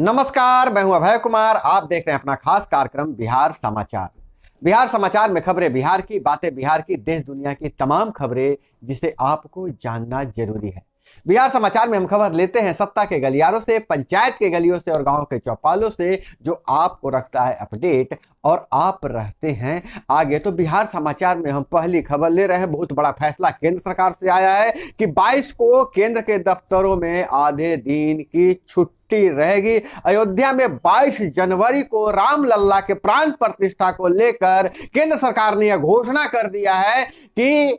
नमस्कार, मैं हूं अभय कुमार। आप देख रहे हैं अपना खास कार्यक्रम बिहार समाचार। बिहार समाचार में खबरें बिहार की, बातें बिहार की, देश दुनिया की तमाम खबरें जिसे आपको जानना जरूरी है। बिहार समाचार में हम खबर लेते हैं सत्ता के गलियारों से, पंचायत के गलियों से और गांव के चौपालों से, जो आपको रखता है अपडेट और आप रहते हैं आगे। तो बिहार समाचार में हम पहली खबर ले रहे हैं। बहुत बड़ा फैसला केंद्र सरकार से आया है कि 22 को केंद्र के दफ्तरों में आधे दिन की छुट्टी रहेगी। अयोध्या में 22 जनवरी को रामलला के प्राण प्रतिष्ठा को लेकर केंद्र सरकार ने यह घोषणा कर दिया है कि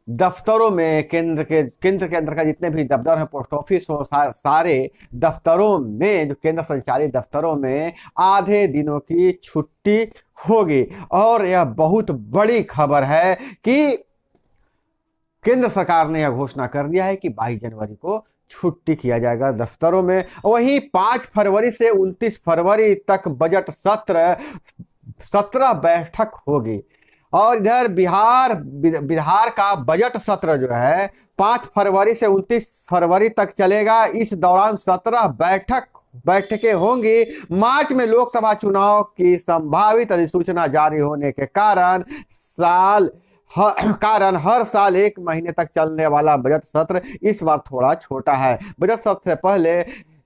दफ्तरों में केंद्र के अंदर का जितने भी दफ्तर हैं, पोस्ट ऑफिस हो, सारे दफ्तरों में, जो केंद्र संचालित दफ्तरों में आधे दिनों की छुट्टी होगी। और यह बहुत बड़ी खबर है कि केंद्र सरकार ने यह घोषणा कर दिया है कि 22 जनवरी को छुट्टी किया जाएगा दफ्तरों में। वहीं 5 फरवरी से 29 फरवरी तक बजट सत्र 17 बैठक होगी। और इधर बिहार का बजट सत्र जो है 5 फरवरी से 29 फरवरी तक चलेगा। इस दौरान 17 बैठकें होंगी। मार्च में लोकसभा चुनाव की संभावित अधिसूचना जारी होने के कारण हर साल 1 महीने तक चलने वाला बजट सत्र इस बार थोड़ा छोटा है। बजट सत्र से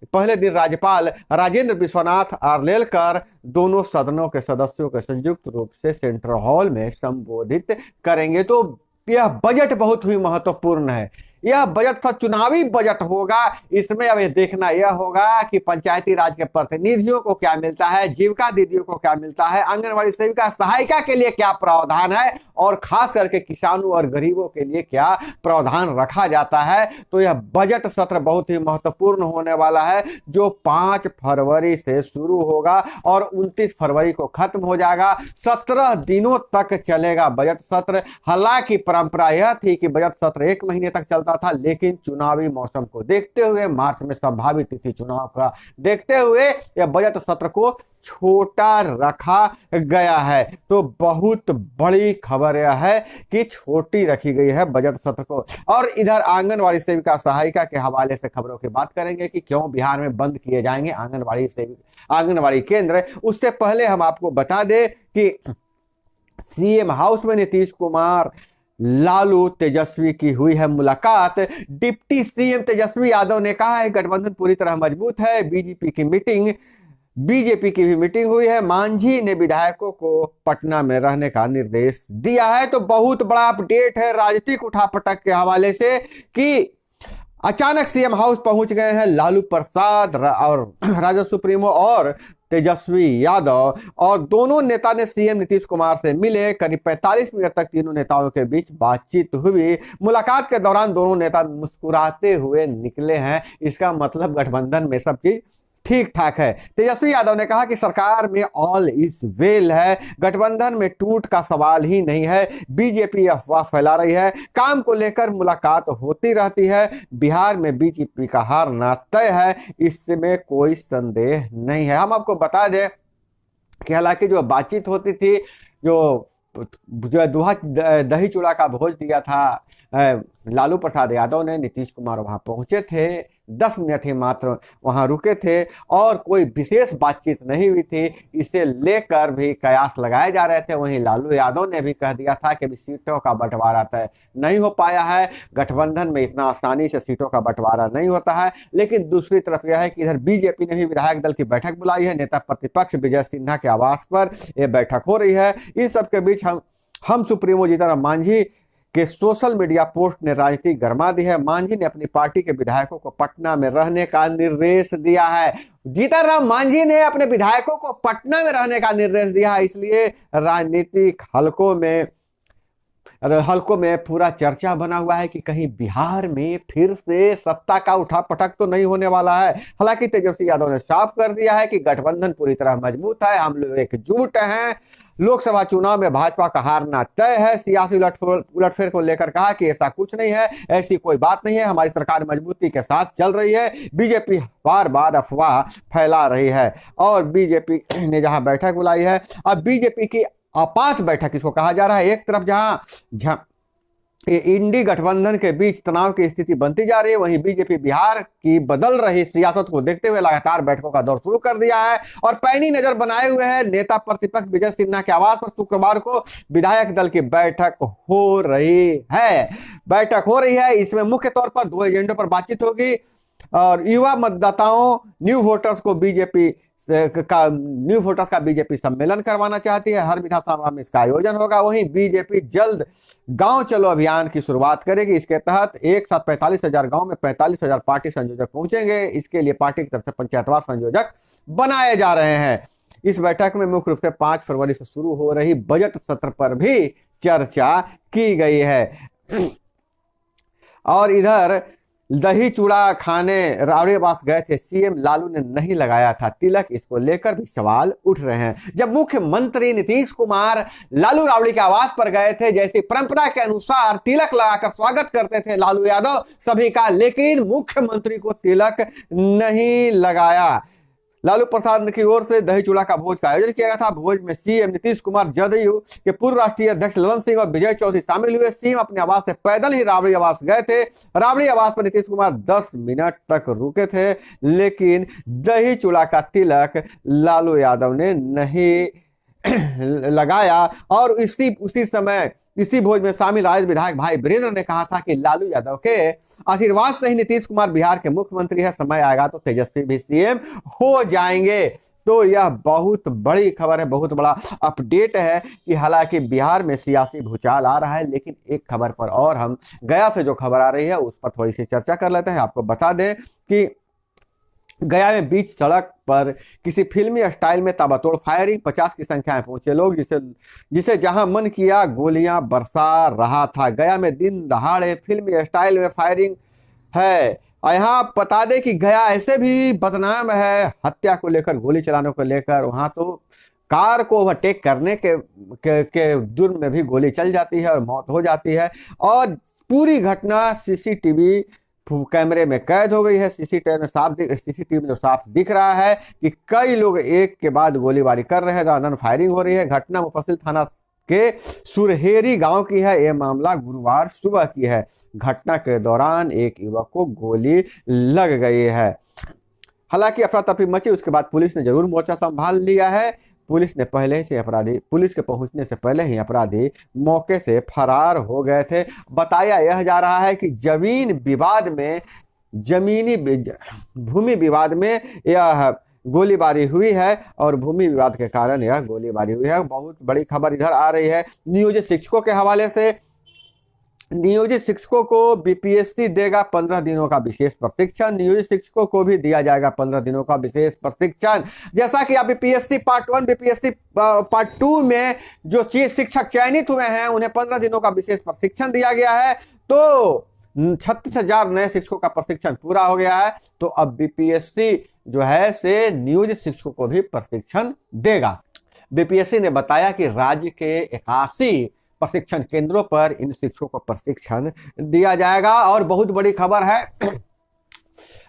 पहले दिन राज्यपाल राजेंद्र विश्वनाथ आर्लेकर दोनों सदनों के सदस्यों के संयुक्त रूप से सेंट्रल हॉल में संबोधित करेंगे। तो यह बजट बहुत ही महत्वपूर्ण है। यह बजट था चुनावी बजट होगा। इसमें अब ये देखना यह होगा कि पंचायती राज के प्रतिनिधियों को क्या मिलता है, जीविका दीदियों को क्या मिलता है, आंगनबाड़ी सेविका सहायिका के लिए क्या प्रावधान है और खास करके किसानों और गरीबों के लिए क्या प्रावधान रखा जाता है। तो यह बजट सत्र बहुत ही महत्वपूर्ण होने वाला है, जो 5 फरवरी से शुरू होगा और 29 फरवरी को खत्म हो जाएगा। 17 दिनों तक चलेगा बजट सत्र। हालांकि परंपरा यह थी कि बजट सत्र 1 महीने तक चलता था, लेकिन चुनावी मौसम को देखते हुए, मार्च में संभावित तिथि चुनाव का देखते हुए, यह बजट सत्र को छोटा रखा गया है। तो बहुत बड़ी खबर यह है कि छोटी रखी गई है बजट सत्र को। और इधर आंगनवाड़ी सेविका सहायिका के हवाले से खबरों की बात करेंगे कि क्यों बिहार में बंद किए जाएंगे आंगनवाड़ी केंद्र। उससे पहले हम आपको बता दें कि सीएम हाउस में नीतीश कुमार, लालू, तेजस्वी की हुई है मुलाकात। डिप्टी सीएम तेजस्वी यादव ने कहा है गठबंधन पूरी तरह मजबूत है। बीजेपी की भी मीटिंग हुई है। मांझी ने विधायकों को पटना में रहने का निर्देश दिया है। तो बहुत बड़ा अपडेट है राजनीतिक उठापटक के हवाले से कि अचानक सीएम हाउस पहुंच गए हैं लालू प्रसाद और राजद सुप्रीमो और तेजस्वी यादव, और दोनों नेता ने सीएम नीतीश कुमार से मिले। करीब 45 मिनट तक तीनों नेताओं के बीच बातचीत हुई। मुलाकात के दौरान दोनों नेता मुस्कुराते हुए निकले हैं। इसका मतलब गठबंधन में सब चीज ठीक ठाक है। तेजस्वी यादव ने कहा कि सरकार में ऑल इज वेल है, गठबंधन में टूट का सवाल ही नहीं है। बीजेपी अफवाह फैला रही है। काम को लेकर मुलाकात होती रहती है। बिहार में बीजेपी का हारना तय है, इसमें कोई संदेह नहीं है। हम आपको बता दें कि हालांकि जो बातचीत होती थी, जो दुहा दही चूड़ा का भोज दिया था लालू प्रसाद यादव ने, नीतीश कुमार वहां पहुंचे थे, 10 मिनट ही मात्र वहां रुके थे और कोई विशेष बातचीत नहीं हुई थी। इसे लेकर भी कयास लगाए जा रहे थे। वहीं लालू यादव ने भी कह दिया था कि अभी सीटों का बंटवारा तय नहीं हो पाया है, गठबंधन में इतना आसानी से सीटों का बंटवारा नहीं होता है। लेकिन दूसरी तरफ यह है कि इधर बीजेपी ने भी विधायक दल की बैठक बुलाई है। नेता प्रतिपक्ष विजय सिन्हा के आवास पर यह बैठक हो रही है। इस सबके बीच हम सुप्रीमो जीतनराम मांझी के सोशल मीडिया पोस्ट ने राजनीति गरमा दी है। मांझी ने अपनी पार्टी के विधायकों को पटना में रहने का निर्देश दिया है। जीतनराम मांझी ने अपने विधायकों को पटना में रहने का निर्देश दिया है। इसलिए राजनीतिक हलकों में पूरा चर्चा बना हुआ है कि कहीं बिहार में फिर से सत्ता का उठापटक तो नहीं होने वाला है। हालांकि तेजस्वी यादव ने साफ कर दिया है कि गठबंधन पूरी तरह मजबूत है, हम लोग एकजुट हैं। लोकसभा चुनाव में भाजपा का हारना तय है। सियासी उलटफेर को लेकर कहा कि ऐसा कुछ नहीं है, ऐसी कोई बात नहीं है, हमारी सरकार मजबूती के साथ चल रही है। बीजेपी बार बार अफवाह फैला रही है और बीजेपी ने जहां बैठक बुलाई है, अब बीजेपी की आपात बैठक इसको कहा जा रहा है। एक तरफ जहां ये इंडी गठबंधन के बीच तनाव की स्थिति बनती जा रही है। वहीं बीजेपी बिहार की बदल रही सियासत को देखते हुए लगातार बैठकों का दौर शुरू कर दिया है और पैनी नजर बनाए हुए है। नेता प्रतिपक्ष विजय सिन्हा के आवास पर शुक्रवार को विधायक दल की बैठक हो रही है। इसमें मुख्य तौर पर 2 एजेंडों पर बातचीत होगी और युवा मतदाताओं न्यू वोटर्स का बीजेपी सम्मेलन करवाना चाहती है। हर विधानसभा में इसका आयोजन होगा। वहीं बीजेपी जल्द गांव चलो अभियान की शुरुआत करेगी। इसके तहत एक साथ 45,000 गांव में 45,000 पार्टी संयोजक पहुंचेंगे। इसके लिए पार्टी की तरफ से पंचायतवार संयोजक बनाए जा रहे हैं। इस बैठक में मुख्य रूप से 5 फरवरी से शुरू हो रही बजट सत्र पर भी चर्चा की गई है। और इधर दही चूड़ा खाने रावड़ी आवास गए थे सीएम, लालू ने नहीं लगाया था तिलक। इसको लेकर भी सवाल उठ रहे हैं। जब मुख्यमंत्री नीतीश कुमार लालू रावड़ी के आवास पर गए थे, जैसी परंपरा के अनुसार तिलक लगाकर स्वागत करते थे लालू यादव सभी का, लेकिन मुख्यमंत्री को तिलक नहीं लगाया। लालू प्रसाद की ओर से दही चूड़ा का भोज का आयोजन किया गया था। भोज में सीएम नीतीश कुमार, जदयू के पूर्व राष्ट्रीय अध्यक्ष ललन सिंह और विजय चौधरी शामिल हुए। सीएम अपने आवास से पैदल ही राबड़ी आवास गए थे। राबड़ी आवास पर नीतीश कुमार 10 मिनट तक रुके थे, लेकिन दही चूड़ा का तिलक लालू यादव ने नहीं लगाया। और उसी समय इसी भोज में शामिल राज विधायक भाई वीरेंद्र ने कहा था कि लालू यादव के आशीर्वाद से ही नीतीश कुमार बिहार के मुख्यमंत्री है, समय आएगा तो तेजस्वी भी सीएम हो जाएंगे। तो यह बहुत बड़ी खबर है, बहुत बड़ा अपडेट है कि हालांकि बिहार में सियासी भूचाल आ रहा है, लेकिन एक खबर पर और हम गया से जो खबर आ रही है उस पर थोड़ी सी चर्चा कर लेते हैं। आपको बता दें कि गया में बीच सड़क पर किसी फिल्मी स्टाइल में ताबड़तोड़ फायरिंग, 50 की संख्या में पहुंचे लोग, जिसे जहां मन किया गोलियां बरसा रहा था। गया में दिन दहाड़े फिल्मी स्टाइल में फायरिंग है। यहाँ बता दें कि गया ऐसे भी बदनाम है हत्या को लेकर, गोली चलाने को लेकर। वहां तो कार को ओवरटेक करने के जुर्म में भी गोली चल जाती है और मौत हो जाती है। और पूरी घटना सीसीटीवी कैमरे में कैद हो गई है। सीसीटीवी में जो साफ दिख रहा है कि कई लोग एक के बाद गोलीबारी कर रहे हैं, दादन फायरिंग हो रही है। घटना मुफस्सिल थाना के सुरहेरी गांव की है। यह मामला गुरुवार सुबह की है। घटना के दौरान एक युवक को गोली लग गई है। हालांकि अफरा तफरी मची, उसके बाद पुलिस ने जरूर मोर्चा संभाल लिया है। पुलिस के पहुंचने से पहले ही अपराधी मौके से फरार हो गए थे। बताया यह जा रहा है कि भूमि विवाद में यह गोलीबारी हुई है और भूमि विवाद के कारण यह गोलीबारी हुई है। बहुत बड़ी खबर इधर आ रही है नियोजित शिक्षकों के हवाले से। नियोजित शिक्षकों को बीपीएससी देगा 15 दिनों का विशेष प्रशिक्षण। नियोजित शिक्षकों को भी दिया जाएगा 15 दिनों का विशेष प्रशिक्षण। जैसा कि आप बीपीएससी पार्ट 1, बीपीएससी पार्ट 2 में जो शिक्षक चयनित हुए हैं उन्हें 15 दिनों का विशेष प्रशिक्षण दिया गया है। तो 36,000 नए शिक्षकों का प्रशिक्षण पूरा हो गया है। तो अब बीपीएससी जो है से नियोजित शिक्षकों को भी प्रशिक्षण देगा। बीपीएससी ने बताया कि राज्य के 81 प्रशिक्षण केंद्रों पर इन शिक्षकों को प्रशिक्षण दिया जाएगा। और बहुत बड़ी खबर है,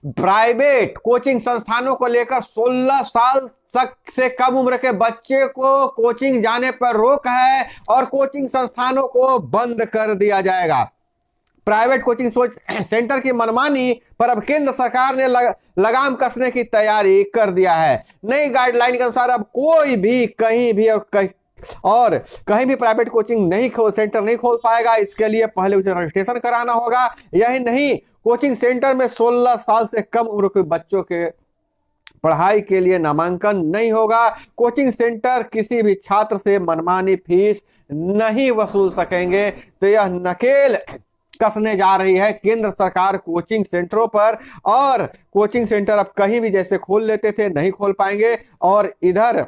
प्राइवेट कोचिंग संस्थानों को लेकर 16 साल तक से कम उम्र के बच्चे को कोचिंग जाने पर रोक है और कोचिंग संस्थानों को बंद कर दिया जाएगा। प्राइवेट कोचिंग सेंटर की मनमानी पर अब केंद्र सरकार ने लगाम कसने की तैयारी कर दिया है। नई गाइडलाइन के अनुसार अब कोई भी कहीं भी प्राइवेट कोचिंग सेंटर नहीं खोल पाएगा। इसके लिए पहले उसे रजिस्ट्रेशन कराना होगा। यही नहीं, कोचिंग सेंटर में 16 साल से कम उम्र के बच्चों के पढ़ाई के लिए नामांकन नहीं होगा। कोचिंग सेंटर किसी भी छात्र से मनमानी फीस नहीं वसूल सकेंगे। तो यह नकेल कसने जा रही है केंद्र सरकार कोचिंग सेंटरों पर। और कोचिंग सेंटर अब कहीं भी जैसे खोल लेते थे नहीं खोल पाएंगे। और इधर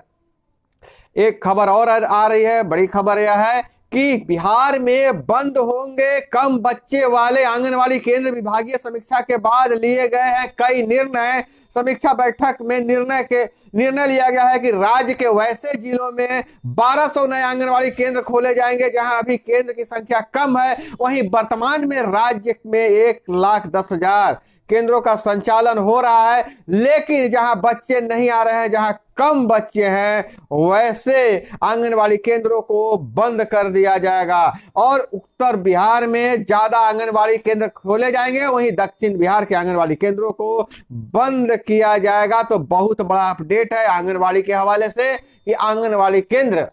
एक खबर और आ रही है, बड़ी खबर यह है कि बिहार में बंद होंगे कम बच्चे वाले आंगनवाड़ी केंद्र। विभागीय समीक्षा के बाद लिए गए हैं कई निर्णय। समीक्षा बैठक में निर्णय लिया गया है कि राज्य के वैसे जिलों में 1200 नए आंगनवाड़ी केंद्र खोले जाएंगे जहां अभी केंद्र की संख्या कम है। वहीं वर्तमान में राज्य में 1,10,000 केंद्रों का संचालन हो रहा है, लेकिन जहां बच्चे नहीं आ रहे हैं, जहां कम बच्चे हैं, वैसे आंगनवाड़ी केंद्रों को बंद कर दिया जाएगा। और उत्तर बिहार में ज्यादा आंगनवाड़ी केंद्र खोले जाएंगे, वहीं दक्षिण बिहार के आंगनवाड़ी केंद्रों को बंद किया जाएगा। तो बहुत बड़ा अपडेट है आंगनवाड़ी के हवाले से कि आंगनवाड़ी केंद्र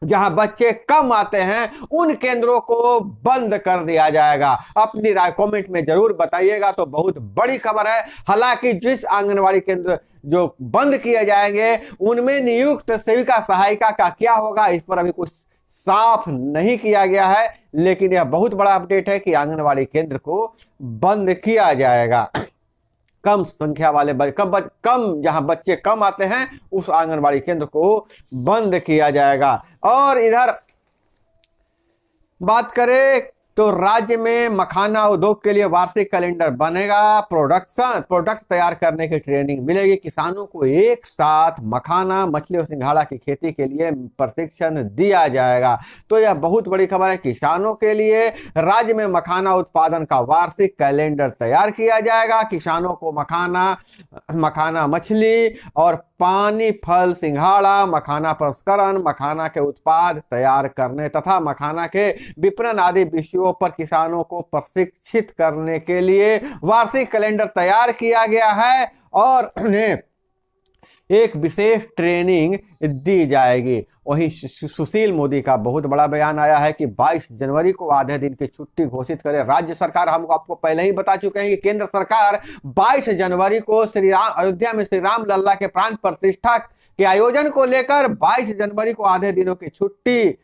जहां बच्चे कम आते हैं उन केंद्रों को बंद कर दिया जाएगा। अपनी राय कमेंट में जरूर बताइएगा। तो बहुत बड़ी खबर है। हालांकि जिस आंगनवाड़ी केंद्र जो बंद किए जाएंगे उनमें नियुक्त सेविका सहायिका का क्या होगा, इस पर अभी कुछ साफ नहीं किया गया है, लेकिन यह बहुत बड़ा अपडेट है कि आंगनवाड़ी केंद्र को बंद किया जाएगा। कम संख्या वाले कम जहां बच्चे कम आते हैं उस आंगनवाड़ी केंद्र को बंद किया जाएगा। और इधर बात करें तो राज्य में मखाना उद्योग के लिए वार्षिक कैलेंडर बनेगा। प्रोडक्ट तैयार करने की ट्रेनिंग मिलेगी। किसानों को एक साथ मखाना, मछली और सिंघाड़ा की खेती के लिए प्रशिक्षण दिया जाएगा। तो यह बहुत बड़ी खबर है किसानों के लिए। राज्य में मखाना उत्पादन का वार्षिक कैलेंडर तैयार किया जाएगा। किसानों को मखाना मछली और पानी फल सिंघाड़ा, मखाना प्रसंस्करण, मखाना के उत्पाद तैयार करने तथा मखाना के विपणन आदि विषयों पर किसानों को प्रशिक्षित करने के लिए वार्षिक कैलेंडर तैयार किया गया है और उन्हें एक विशेष ट्रेनिंग दी जाएगी। वहीं सुशील मोदी का बहुत बड़ा बयान आया है कि 22 जनवरी को आधे दिन की छुट्टी घोषित करे राज्य सरकार। हम आपको पहले ही बता चुके हैं कि केंद्र सरकार 22 जनवरी को अयोध्या में श्री राम लल्ला के प्राण प्रतिष्ठा के आयोजन को लेकर 22 जनवरी को आधे दिनों की छुट्टी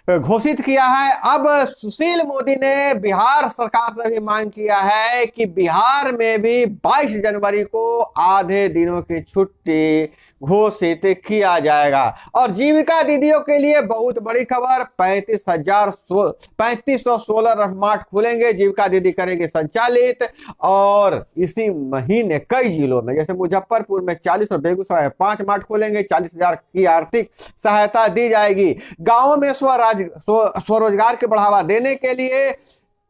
घोषित किया है। अब सुशील मोदी ने बिहार सरकार से भी मांग किया है कि बिहार में भी 22 जनवरी को आधे दिनों की छुट्टी घोषित किया जाएगा। और जीविका दीदियों के लिए बहुत बड़ी खबर, 3500 सोलर मार्ट खुलेंगे, जीविका दीदी करेंगे संचालित। और इसी महीने कई जिलों में जैसे मुजफ्फरपुर में 40 और बेगूसराय में 5 मार्ट खोलेंगे। 40,000 की आर्थिक सहायता दी जाएगी। गाँवों में स्वरोजगार के बढ़ावा देने के लिए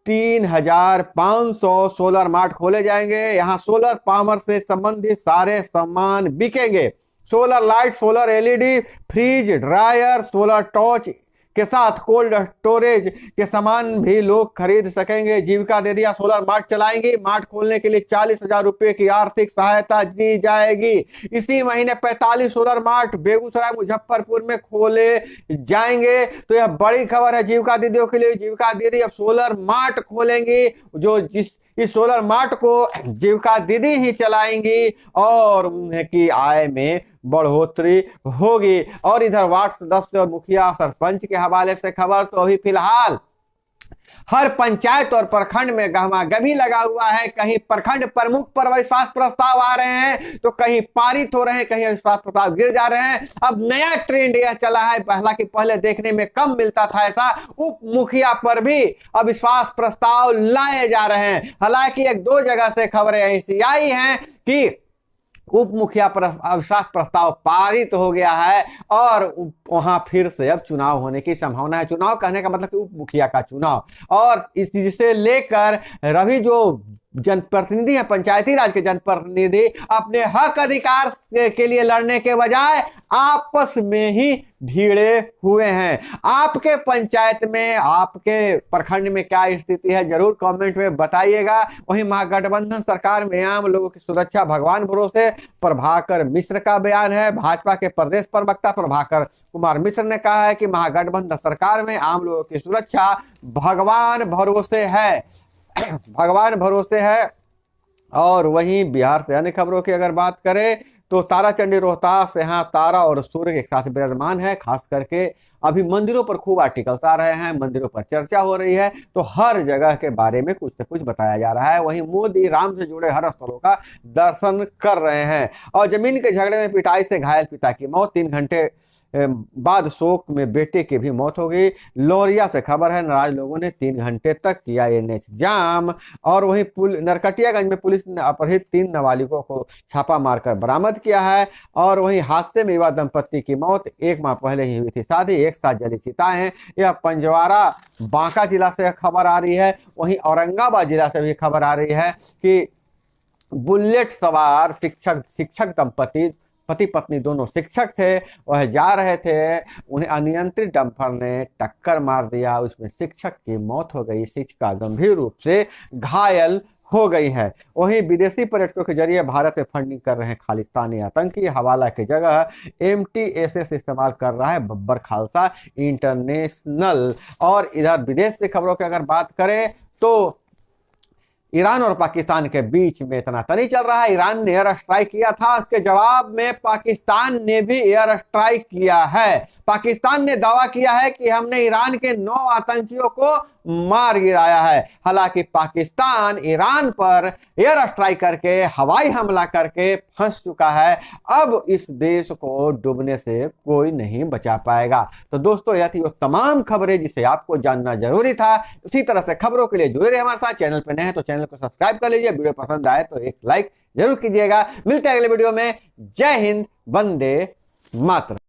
3,500 सोलर मार्ट खोले जाएंगे। यहाँ सोलर पावर से संबंधित सारे सामान बिकेंगे। Solar light, solar LED, fridge, dryer, solar torch के साथ कोल्ड स्टोरेज के सामान भी लोग खरीद सकेंगे। जीविका दीदियां सोलर मार्ट चलाएंगी। मार्ट खोलने के लिए 40,000 रुपए की आर्थिक सहायता दी जाएगी। इसी महीने 45 सोलर मार्ट बेगूसराय, मुजफ्फरपुर में खोले जाएंगे। तो यह बड़ी खबर है जीविका दीदियों के लिए। जीविका दीदी अब सोलर मार्ट खोलेंगी, इस सोलर मार्ट को जीविका दीदी ही चलाएंगी और उनकी आय में बढ़ोतरी होगी। और इधर वार्ड सदस्य और मुखिया सरपंच के हवाले से खबर, तो अभी फिलहाल हर पंचायत और प्रखंड में गहमागहमी लगा हुआ है। कहीं प्रखंड प्रमुख पर अविश्वास प्रस्ताव आ रहे हैं तो कहीं पारित हो रहे हैं, कहीं अविश्वास प्रस्ताव गिर जा रहे हैं। अब नया ट्रेंड यह चला है, हालांकि पहले देखने में कम मिलता था ऐसा, उप मुखिया पर भी अविश्वास प्रस्ताव लाए जा रहे हैं। हालांकि 1-2 जगह से खबरें ऐसी आई हैं कि उप मुखिया पर अविश्वास प्रस्ताव पारित हो गया है और वहां फिर से अब चुनाव होने की संभावना है। चुनाव कहने का मतलब कि उप मुखिया का चुनाव। और इसे लेकर रवि जो जनप्रतिनिधि है, पंचायती राज के जनप्रतिनिधि, अपने हक अधिकार के लिए लड़ने के बजाय आपस में ही भिड़े हुए हैं। आपके पंचायत में, आपके प्रखंड में क्या स्थिति है, जरूर कमेंट में बताइएगा। वहीं महागठबंधन सरकार में आम लोगों की सुरक्षा भगवान भरोसे, प्रभाकर मिश्र का बयान है। भाजपा के प्रदेश प्रवक्ता प्रभाकर कुमार मिश्र ने कहा है कि महागठबंधन सरकार में आम लोगों की सुरक्षा भगवान भरोसे है, भगवान भरोसे है। और वहीं बिहार से अन्य खबरों की अगर बात करें तो ताराचंडी रोहतास, यहाँ तारा और सूर्य एक साथ विराजमान है। खास करके अभी मंदिरों पर खूब आर्टिकल्स आ रहे हैं, मंदिरों पर चर्चा हो रही है, तो हर जगह के बारे में कुछ न कुछ बताया जा रहा है। वहीं मोदी राम से जुड़े हर स्थलों का दर्शन कर रहे हैं। और जमीन के झगड़े में पिटाई से घायल पिता की मौत, 3 घंटे बाद शोक में बेटे की भी मौत हो गई। लौरिया से खबर है, नाराज लोगों ने 3 घंटे तक किया एनएच जाम। और वहीं नरकटियागंज में पुलिस ने अपहृत 3 नाबालिगों को छापा मारकर बरामद किया है। और वहीं हादसे में युवा दंपत्ति की मौत, 1 माह पहले ही हुई थी शादी, एक साथ जली चिताएं। यह पंजवारा बांका जिला से खबर आ रही है। वहीं औरंगाबाद जिला से भी खबर आ रही है कि बुलेट सवार शिक्षक दंपति, पति पत्नी दोनों शिक्षक थे, वह जा रहे थे, उन्हें अनियंत्रित डंपर ने टक्कर मार दिया, उसमें शिक्षक की मौत हो गई, शिक्षिका गंभीर रूप से घायल हो गई है। वहीं विदेशी पर्यटकों के जरिए भारत में फंडिंग कर रहे हैं खालिस्तानी आतंकी, हवाला की जगह MTSS इस्तेमाल कर रहा है बब्बर खालसा इंटरनेशनल। और इधर विदेश से खबरों की अगर बात करें तो ईरान और पाकिस्तान के बीच में इतना तनी चल रहा है। ईरान ने एयर स्ट्राइक किया था, उसके जवाब में पाकिस्तान ने भी एयर स्ट्राइक किया है। पाकिस्तान ने दावा किया है कि हमने ईरान के 9 आतंकियों को मार गिराया है। हालांकि पाकिस्तान ईरान पर एयर स्ट्राइक करके, हवाई हमला करके फंस चुका है। अब इस देश को डूबने से कोई नहीं बचा पाएगा। तो दोस्तों, यह थी वो तमाम खबरें जिसे आपको जानना जरूरी था। इसी तरह से खबरों के लिए जुड़े रहे हमारे साथ। चैनल पर नए हैं तो चैनल को सब्सक्राइब कर लीजिए, वीडियो पसंद आए तो एक लाइक जरूर कीजिएगा। मिलते हैं अगले वीडियो में। जय हिंद, वंदे मातरम।